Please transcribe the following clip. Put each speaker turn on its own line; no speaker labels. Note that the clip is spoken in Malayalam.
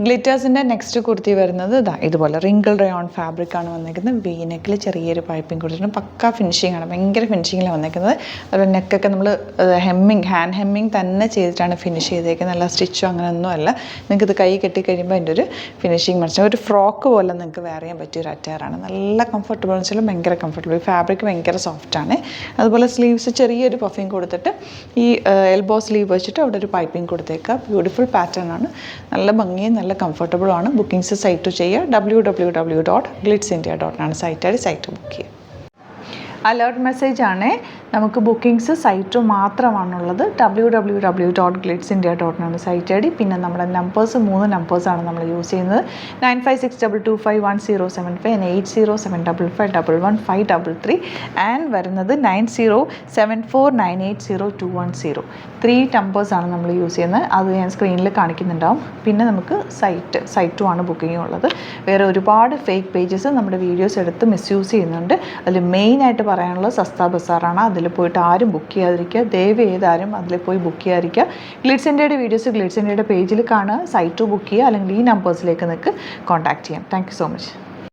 ഗ്ലിറ്റേഴ്സിൻ്റെ നെക്സ്റ്റ് കുർത്തി വരുന്നത് ഇതുപോലെ റിങ്കിൾ റയോൺ ഫാബ്രിക്കാണ് വന്നിരിക്കുന്നത്. വീനെക്കിൽ ചെറിയൊരു പൈപ്പിംഗ് കൊടുത്തിട്ടുണ്ട്. പക്ക ഫിനിഷിംഗ് ആണ്, ഭയങ്കര ഫിനിഷിങ്ങിലാണ് വന്നിരിക്കുന്നത്. അതുപോലെ നെക്കൊക്കെ നമ്മൾ ഹാൻഡ് ഹെമ്മിങ് തന്നെ ചെയ്തിട്ടാണ് ഫിനിഷ് ചെയ്തേക്കുന്നത്. നല്ല സ്റ്റിച്ചോ അങ്ങനെയൊന്നും അല്ല. നിങ്ങൾക്കിത് കൈ കെട്ടിക്കഴിയുമ്പോൾ അതിൻ്റെ ഒരു ഫിനിഷിങ് മനസ്സിലാവും. ഒരു ഫ്രോക്ക് പോലെ നിങ്ങൾക്ക് വെയർ ചെയ്യാൻ പറ്റിയ ഒരു അറ്റയറാണ്. നല്ല കംഫർട്ടബിൾ എന്ന് വെച്ചാൽ ഭയങ്കര കംഫർട്ടബിൾ. ഫാബ്രിക് ഭയങ്കര സോഫ്റ്റാണ്. അതുപോലെ സ്ലീവ്സ് ചെറിയൊരു പഫിങ് കൊടുത്തിട്ട് ഈ എൽബോ സ്ലീവ് വെച്ചിട്ട് അവിടെ ഒരു പൈപ്പിംഗ് കൊടുത്തേക്കുക. ബ്യൂട്ടിഫുൾ പാറ്റേൺ ആണ്. നല്ല ഭംഗിയും നല്ല കംഫർട്ടബിൾ ആണ്. ബുക്കിംഗ്സ് സൈറ്റ് ചെയ്യുക. www.glitzindia.com സൈറ്റ് ബുക്ക് ചെയ്യുക. അലേർട്ട് മെസ്സേജ് ആണ്. നമുക്ക് ബുക്കിംഗ്സ് സൈറ്റ് മാത്രമാണുള്ളത്. www.glitzindia.com site I D. പിന്നെ നമ്മുടെ നമ്പേഴ്സ് 3 നമ്പേഴ്സാണ് നമ്മൾ യൂസ് ചെയ്യുന്നത്. 9562251075 and 8075551533 ആൻഡ് വരുന്നത് 9074980210. 3 നമ്പേഴ്സാണ് നമ്മൾ യൂസ് ചെയ്യുന്നത്. അത് ഞാൻ സ്ക്രീനിൽ കാണിക്കുന്നുണ്ടാവും. പിന്നെ നമുക്ക് സൈറ്റും ആണ് ബുക്കിംഗ് ഉള്ളത്. വേറെ ഒരുപാട് ഫേക്ക് പേജസ് നമ്മുടെ വീഡിയോസ് എടുത്ത് മിസ്യൂസ് ചെയ്യുന്നുണ്ട്. അതിൽ മെയിനായിട്ട് പറയാനുള്ളത് സസ്ത ബസാറാണ്. അതിൽ പോയിട്ട് ആരും ബുക്ക് ചെയ്യാതിരിക്കുക. ദയവ് ചെയ്താരും അതിൽ പോയി ബുക്ക് ചെയ്യാതിരിക്കുക. ഗ്ലിറ്റ്സ് ഇന്ത്യയുടെ വീഡിയോസ് ഗ്ലിറ്റ്സ് ഇന്ത്യയുടെ പേജിൽ കാണുക. സൈറ്റ് ബുക്ക് ചെയ്യുക. അല്ലെങ്കിൽ ഈ നമ്പേഴ്സിലേക്ക് നിങ്ങൾക്ക് കോൺടാക്ട് ചെയ്യാം. Thank you so much.